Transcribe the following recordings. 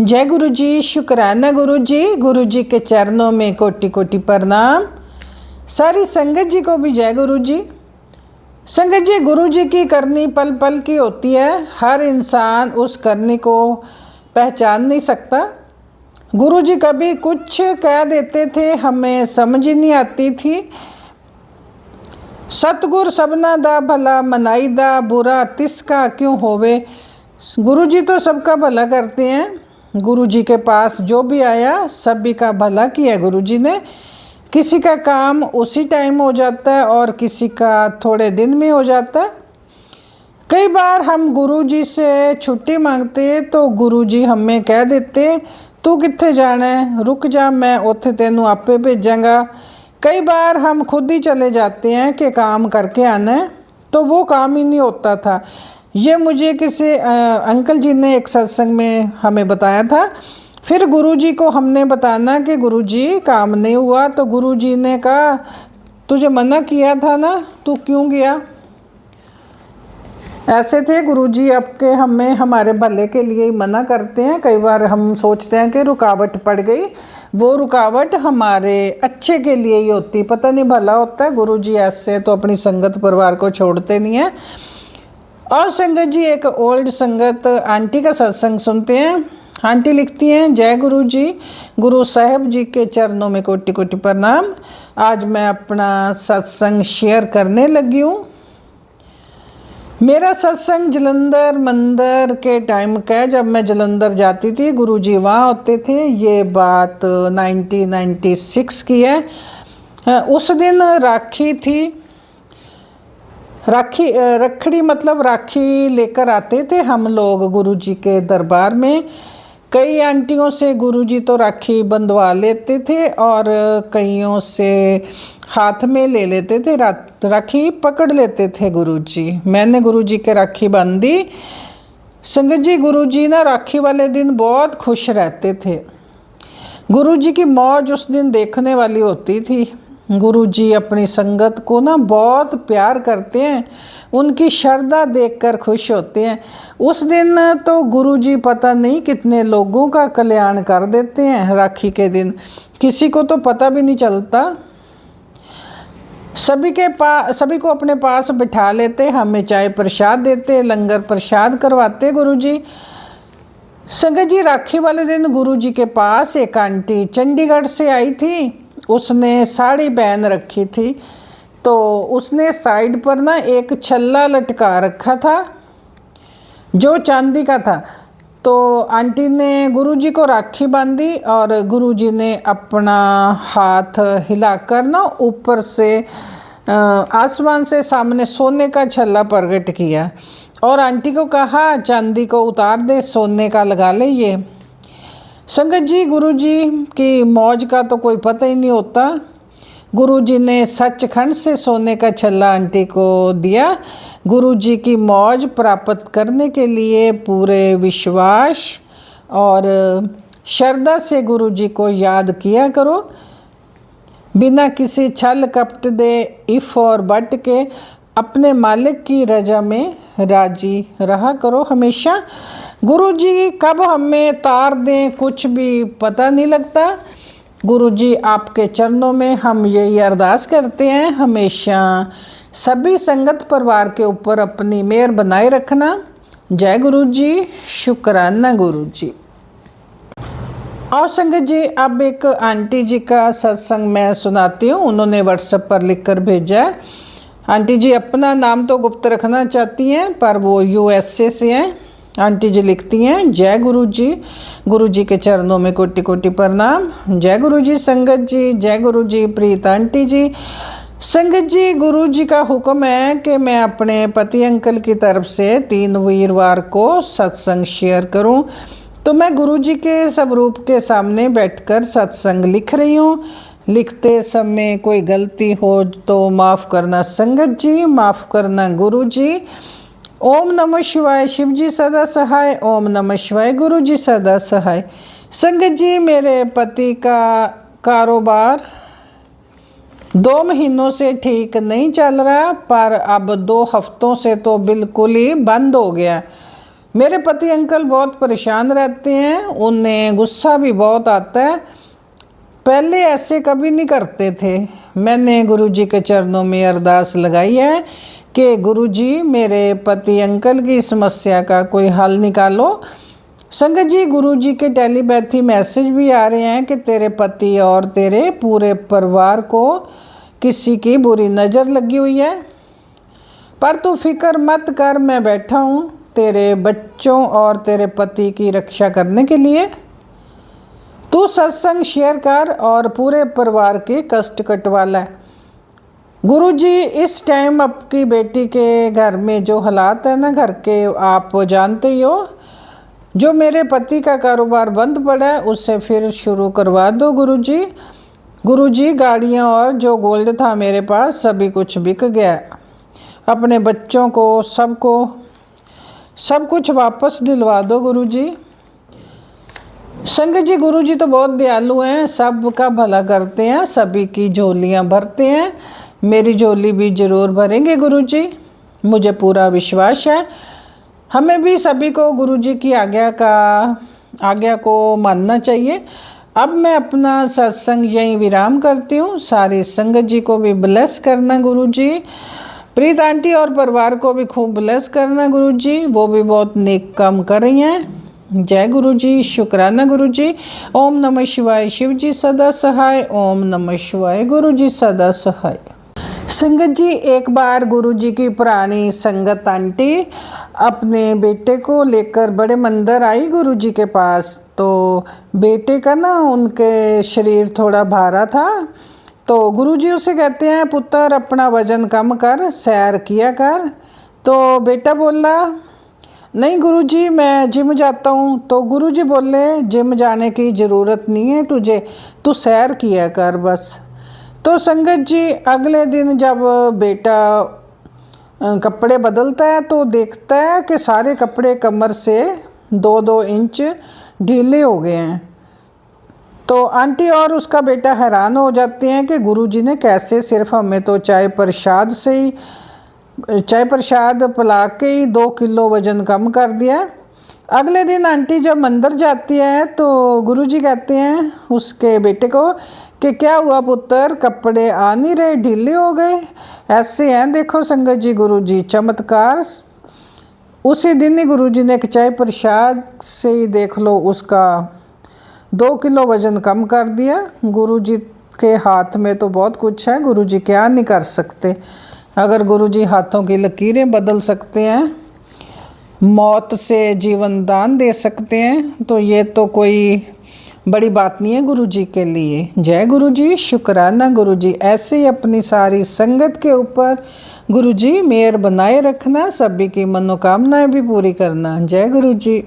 जय गुरु जी। शुक्राना गुरु जी। गुरु जी के चरणों में कोटि कोटि प्रणाम। सारी संगत जी को भी जय गुरु जी। संगत जी, गुरु जी की करनी पल पल की होती है। हर इंसान उस करनी को पहचान नहीं सकता। गुरु जी कभी कुछ कह देते थे, हमें समझ ही नहीं आती थी। सतगुर सबना दा भला मनाई दा, बुरा तिसका क्यों होवे। गुरु जी तो सबका भला करते हैं। गुरु जी के पास जो भी आया सभी का भला किया गुरु जी ने। किसी का काम उसी टाइम हो जाता है और किसी का थोड़े दिन में हो जाता है। कई बार हम गुरु जी से छुट्टी मांगते तो गुरु जी हमें कह देते, तू कित्थे जाना है, रुक जा, मैं उत्थे तेनू आपे भेजांगा। कई बार हम खुद ही चले जाते हैं कि काम करके आना है, तो वो काम ही नहीं होता था। ये मुझे किसी अंकल जी ने एक सत्संग में हमें बताया था। फिर गुरुजी को हमने बताना कि गुरुजी काम नहीं हुआ, तो गुरुजी ने कहा तुझे मना किया था ना, तू क्यों गया। ऐसे थे गुरुजी। अब के हमें हमारे भले के लिए ही मना करते हैं। कई बार हम सोचते हैं कि रुकावट पड़ गई, वो रुकावट हमारे अच्छे के लिए ही होती, पता नहीं भला होता है। गुरुजी ऐसे तो अपनी संगत परिवार को छोड़ते नहीं हैं। और संगत जी, एक ओल्ड संगत आंटी का सत्संग सुनते हैं। आंटी लिखती हैं, जय गुरु जी। गुरु साहब जी के चरणों में कोटि कोटि प्रणाम। आज मैं अपना सत्संग शेयर करने लगी हूँ। मेरा सत्संग जलंधर मंदिर के टाइम का है, जब मैं जलंधर जाती थी। गुरु जी वहाँ होते थे। ये बात 1996 की है। उस दिन राखी थी। रखड़ी मतलब राखी लेकर आते थे हम लोग गुरुजी के दरबार में। कई आंटियों से गुरुजी तो राखी बंधवा लेते थे और कईयों से हाथ में ले लेते थे, राखी पकड़ लेते थे गुरुजी। मैंने गुरुजी के राखी बांधी। संगत जी, गुरुजी ना राखी वाले दिन बहुत खुश रहते थे। गुरुजी की मौज उस दिन देखने वाली होती थी। गुरुजी अपनी संगत को ना बहुत प्यार करते हैं। उनकी श्रद्धा देखकर खुश होते हैं। उस दिन तो गुरुजी पता नहीं कितने लोगों का कल्याण कर देते हैं। राखी के दिन किसी को तो पता भी नहीं चलता। सभी को अपने पास बिठा लेते, हमें चाय प्रसाद देते, लंगर प्रसाद करवाते गुरुजी। संगत जी, राखी वाले दिन गुरुजी के पास एक आंटी चंडीगढ़ से आई थी। उसने साड़ी पहन रखी थी, तो उसने साइड पर ना एक छल्ला लटका रखा था जो चांदी का था। तो आंटी ने गुरुजी को राखी बांधी और गुरुजी ने अपना हाथ हिलाकर ना ऊपर से आसमान से सामने सोने का छल्ला प्रकट किया और आंटी को कहा चांदी को उतार दे, सोने का लगा ले ये। संगत जी, गुरुजी की मौज का तो कोई पता ही नहीं होता। गुरुजी ने सचखंड से सोने का छल्ला आंटी को दिया। गुरुजी की मौज प्राप्त करने के लिए पूरे विश्वास और श्रद्धा से गुरुजी को याद किया करो। बिना किसी छल कपट दे, इफ और बट के अपने मालिक की रजा में राजी रहा करो हमेशा। गुरुजी कब हमें तार दें कुछ भी पता नहीं लगता। गुरुजी आपके चरणों में हम यही अरदास करते हैं, हमेशा सभी संगत परिवार के ऊपर अपनी मेहर बनाए रखना। जय गुरुजी। शुक्राना गुरुजी। और संगत जी, अब एक आंटी जी का सत्संग मैं सुनाती हूँ। उन्होंने व्हाट्सएप पर लिखकर भेजा है। आंटी जी अपना नाम तो गुप्त रखना चाहती हैं, पर वो USA से हैं। आंटी जी लिखती हैं, जय गुरु जी। गुरु जी के चरणों में कोटि कोटि प्रणाम। जय गुरु जी। संगत जी, जय गुरु जी। प्रीत आंटी जी। संगत जी, गुरु जी का हुक्म है कि मैं अपने पति अंकल की तरफ से 3 वीरवार को सत्संग शेयर करूं। तो मैं गुरु जी के स्वरूप के सामने बैठकर सत्संग लिख रही हूँ। लिखते समय कोई गलती हो तो माफ़ करना संगत जी, माफ़ करना गुरु जी। ओम नमः शिवाय। शिव जी सदा सहाय। ओम नमः शिवाय। गुरु जी सदा सहाय। संगत जी, मेरे पति का कारोबार 2 महीनों से ठीक नहीं चल रहा, पर अब 2 हफ्तों से तो बिल्कुल ही बंद हो गया। मेरे पति अंकल बहुत परेशान रहते हैं, उन्हें गुस्सा भी बहुत आता है। पहले ऐसे कभी नहीं करते थे। मैंने गुरुजी के चरणों में अरदास लगाई है कि गुरुजी मेरे पति अंकल की समस्या का कोई हल निकालो। संगत जी, गुरुजी के टेलीपैथी मैसेज भी आ रहे हैं कि तेरे पति और तेरे पूरे परिवार को किसी की बुरी नज़र लगी हुई है, पर तू फिक्र मत कर, मैं बैठा हूँ तेरे बच्चों और तेरे पति की रक्षा करने के लिए। तू सत्संग शेयर कर और पूरे परिवार के कष्ट कटवा ले। गुरुजी, इस टाइम आपकी बेटी के घर में जो हालात है ना घर के, आप जानते ही हो। जो मेरे पति का कारोबार बंद पड़ा है उसे फिर शुरू करवा दो गुरुजी। गुरुजी, गाड़ियाँ और जो गोल्ड था मेरे पास सभी कुछ बिक गया। अपने बच्चों को सबको सब कुछ वापस दिलवा दो गुरुजी। संगत जी, गुरुजी तो बहुत दयालु हैं, सबका भला करते हैं, सभी की झोलियाँ भरते हैं। मेरी झोली भी जरूर भरेंगे गुरुजी, मुझे पूरा विश्वास है। हमें भी सभी को गुरुजी की आज्ञा को मानना चाहिए। अब मैं अपना सत्संग यहीं विराम करती हूँ। सारी संगत जी को भी ब्लेस करना गुरुजी। प्रीत आंटी और परिवार को भी खूब ब्लेस करना गुरुजी, वो भी बहुत नेक काम कर रही हैं। जय गुरुजी, शुक्राना गुरुजी। ओम नमः शिवाय, शिव जी सदा सहाय। ओम नमः शिवाय, गुरुजी सदा सहाय। संगत जी, एक बार गुरुजी की पुरानी संगत आंटी अपने बेटे को लेकर बड़े मंदिर आई गुरुजी के पास। तो बेटे का ना उनके शरीर थोड़ा भारा था, तो गुरुजी उसे कहते हैं पुत्र अपना वजन कम कर, सैर किया कर। तो बेटा बोला नहीं गुरुजी, मैं जिम जाता हूँ। तो गुरुजी बोले जिम जाने की ज़रूरत नहीं है तुझे, तू सैर किया कर बस। तो संगत जी, अगले दिन जब बेटा कपड़े बदलता है तो देखता है कि सारे कपड़े कमर से 2-2 इंच ढीले हो गए हैं। तो आंटी और उसका बेटा हैरान हो जाते हैं कि गुरुजी ने कैसे सिर्फ हमें तो चाय प्रसाद पिला के ही 2 किलो वज़न कम कर दिया। अगले दिन आंटी जब मंदिर जाती है तो गुरुजी कहते हैं उसके बेटे को कि क्या हुआ पुत्र, कपड़े आ नहीं रहे, ढीले हो गए। ऐसे हैं देखो संगत जी गुरुजी, चमत्कार। उसी दिन ही गुरुजी ने एक चाय प्रसाद से ही देख लो उसका 2 किलो वज़न कम कर दिया। गुरुजी के हाथ में तो बहुत कुछ है, गुरुजी क्या नहीं कर सकते। अगर गुरुजी हाथों की लकीरें बदल सकते हैं, मौत से जीवन दान दे सकते हैं, तो ये तो कोई बड़ी बात नहीं है गुरुजी के लिए। जय गुरुजी, शुक्राना गुरुजी। ऐसे ही अपनी सारी संगत के ऊपर गुरुजी मेहर बनाए रखना, सभी की मनोकामनाएं भी पूरी करना। जय गुरुजी।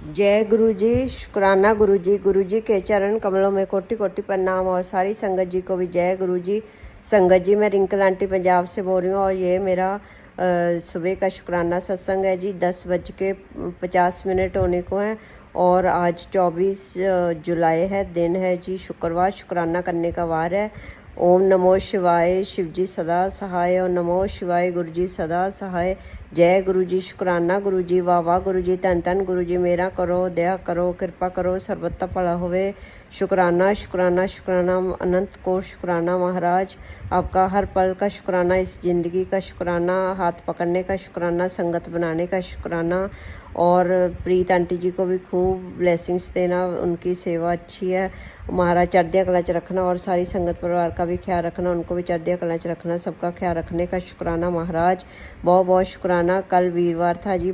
जय गुरुजी, शुक्राना गुरुजी। गुरुजी के चरण कमलों में कोटि कोटि प्रणाम और सारी संगत जी को भी जय गुरुजी। संगत जी, मैं रिंकल आंटी पंजाब से बोल रही हूँ और ये मेरा सुबह का शुक्राना सत्संग है जी। 10:50 होने को है और आज 24 जुलाई है, दिन है जी शुक्रवार, शुक्राना करने का वार है। ओम नमो शिवाय, शिव जी सदा सहाय। और नमो शिवाय, गुरु जी सदा सहाय। जय गुरु जी, शुक्राना गुरु जी। वाह वाह गुरु जी, धन धन गुरु जी, मेरा करो, दया करो, कृपा करो, सर्वत्र भला होवे। शुक्राना शुक्राना शुक्राना, अनंत को शुक्राना महाराज। आपका हर पल का शुक्राना, इस ज़िंदगी का शुक्राना, हाथ पकड़ने का शुक्राना, संगत बनाने का शुक्राना। और प्रीत आंटी जी को भी खूब ब्लेसिंग्स देना, उनकी सेवा अच्छी है। महाराज चढ़दिया कला च रखना और सारी संगत परिवार का भी ख्याल रखना, उनको भी चढ़दिया कला च रखना, सबका ख्याल रखने का शुक्राना महाराज। बहुत बहुत शुक्राना। कल वीरवार था जी,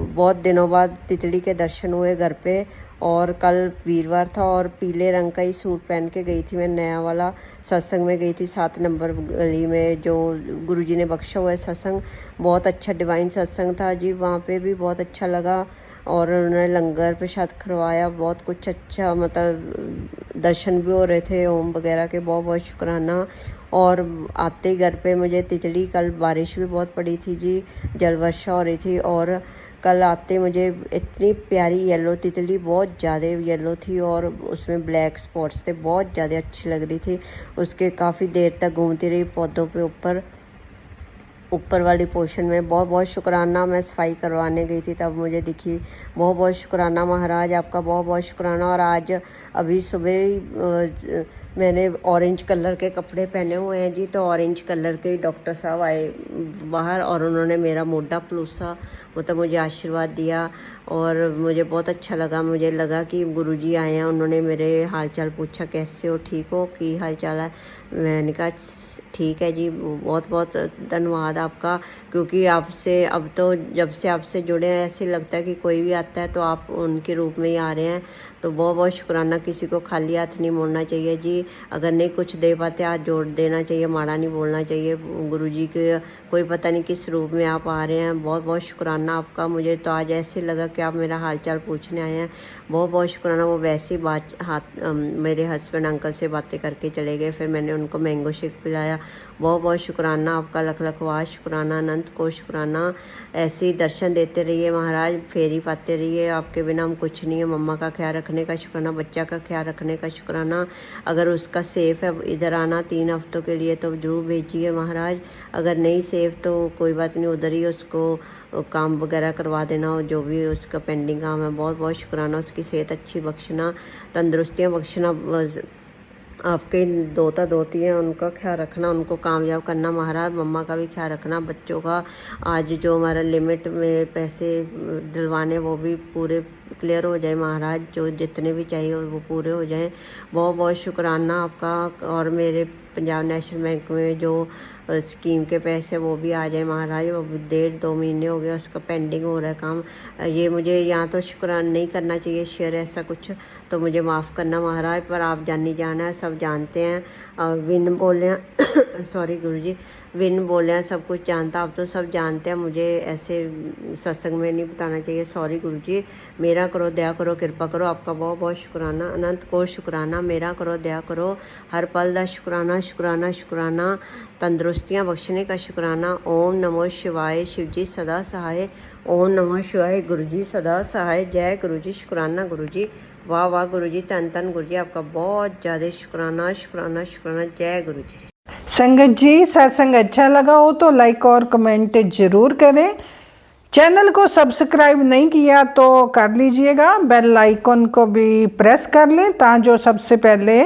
बहुत दिनों बाद तितली के दर्शन हुए घर पे। और कल वीरवार था और पीले रंग का ही सूट पहन के गई थी मैं, नया वाला। सत्संग में गई थी 7 नंबर गली में, जो गुरुजी ने बख्शा हुआ है सत्संग। बहुत अच्छा डिवाइन सत्संग था जी, वहाँ पे भी बहुत अच्छा लगा। और उन्होंने लंगर प्रसाद करवाया, बहुत कुछ अच्छा, मतलब दर्शन भी हो रहे थे ओम वगैरह के। बहुत बहुत शुक्राना। और आते ही घर पे मुझे तितली, कल बारिश भी बहुत पड़ी थी जी, जल वर्षा हो रही थी। और कल आते मुझे इतनी प्यारी येलो तितली, बहुत ज़्यादा येलो थी और उसमें ब्लैक स्पॉट्स थे, बहुत ज़्यादा अच्छी लग रही थी। उसके काफ़ी देर तक घूमती रही पौधों पे ऊपर। ऊपर वाली पोर्शन में बहुत बहुत शुक्राना। मैं सफाई करवाने गई थी तब मुझे दिखी। बहुत बहुत शुक्राना महाराज, आपका बहुत बहुत शुक्राना। और आज अभी सुबह ही मैंने ऑरेंज कलर के कपड़े पहने हुए हैं जी, तो ऑरेंज कलर के डॉक्टर साहब आए बाहर और उन्होंने मेरा मोढा पलूसा, मतलब मुझे आशीर्वाद दिया और मुझे बहुत अच्छा लगा। मुझे लगा कि गुरुजी आए हैं, उन्होंने मेरे हाल चाल पूछा, कैसे हो, ठीक हो, की हाल चाल है। मैंने कहा ठीक है जी, बहुत बहुत धन्यवाद आपका, क्योंकि आपसे अब तो जब से आपसे जुड़े हैं ऐसे लगता है कि कोई भी आता है तो आप उनके रूप में ही आ रहे हैं। तो बहुत बहुत शुक्राना। किसी को खाली हाथ नहीं मोड़ना चाहिए जी, अगर नहीं कुछ दे पाते हाथ जोड़ देना चाहिए, माड़ा नहीं बोलना चाहिए। गुरुजी के कोई पता नहीं किस रूप में आप आ रहे हैं। बहुत बहुत शुक्राना आपका। मुझे तो आज ऐसे लगा कि आप मेरा हाल चाल पूछने आए हैं। बहुत बहुत शुक्राना। वो वैसे ही मेरे हस्बैंड अंकल से बातें करके चले गए, फिर मैंने उनको मैंगो शेक पिलाया। बहुत बहुत शुक्राना आपका, लख लख वाह शुक्राना, अनंत को शुक्राना। ऐसे ही दर्शन देते रहिए महाराज, फेरी पाते रहिए, आपके बिना हम कुछ नहीं है। मम्मा का ख्याल रखने का शुक्राना, बच्चा का ख्याल रखने का शुक्राना। अगर उसका सेफ है इधर आना 3 हफ्तों के लिए तो जरूर भेजिए महाराज। अगर नहीं सेफ तो कोई बात नहीं, उधर ही उसको काम वगैरह करवा देना, और जो भी उसका पेंडिंग काम है। बहुत बहुत शुक्राना। उसकी सेहत अच्छी बख्शना, तंदुरुस्तियाँ बख्शना। आपके दोता दोती हैं, उनका ख्याल रखना, उनको कामयाब करना महाराज। मम्मा का भी ख्याल रखना, बच्चों का। आज जो हमारा लिमिट में पैसे डलवाने वो भी पूरे क्लियर हो जाए महाराज, जो जितने भी चाहिए वो पूरे हो जाएं। बहुत बहुत शुक्राना आपका। और मेरे पंजाब नेशनल बैंक में जो स्कीम के पैसे वो भी आ जाए महाराज। वो भी 1.5-2 महीने हो गए उसका पेंडिंग हो रहा है काम। ये मुझे यहाँ तो शुक्राना नहीं करना चाहिए शेयर ऐसा कुछ, तो मुझे माफ़ करना महाराज, पर आप जानी जाना है, सब जानते हैं। विन बोले हैं सॉरी गुरुजी, विन बोले हैं, सब कुछ जानता, आप तो सब जानते हैं। मुझे ऐसे सत्संग में नहीं बताना चाहिए, सॉरी गुरुजी। मेरा करो, दया करो, कृपा करो। आपका बहुत बहुत शुक्राना, अनंत को शुक्राना। मेरा करो, दया करो, हर पल का शुक्राना शुक्राना शुक्राना। तंदुरुस्तियाँ बख्शने का शुक्राना। ओम नमो शिवाय, शिव जी सदा सहाय। ओम नमो शिवाय, गुरु जी सदा सहाय। जय गुरु जी, शुक्राना गुरु जी, वाह वाह गुरु जी, तन तन गुरु जी, आपका बहुत ज़्यादा शुक्राना शुक्राना शुक्राना। जय गुरु जी। संगत जी, सत्संग अच्छा लगा हो तो लाइक और कमेंट जरूर करें। चैनल को सब्सक्राइब नहीं किया तो कर लीजिएगा, बेल आइकन को भी प्रेस कर लें ताकि सबसे पहले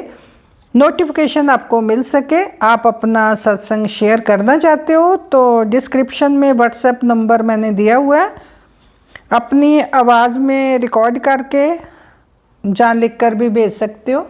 नोटिफिकेशन आपको मिल सके। आप अपना सत्संग शेयर करना चाहते हो तो डिस्क्रिप्शन में व्हाट्सएप नंबर मैंने दिया हुआ है, अपनी आवाज़ में रिकॉर्ड करके जहाँ लिख कर भी भेज सकते हो।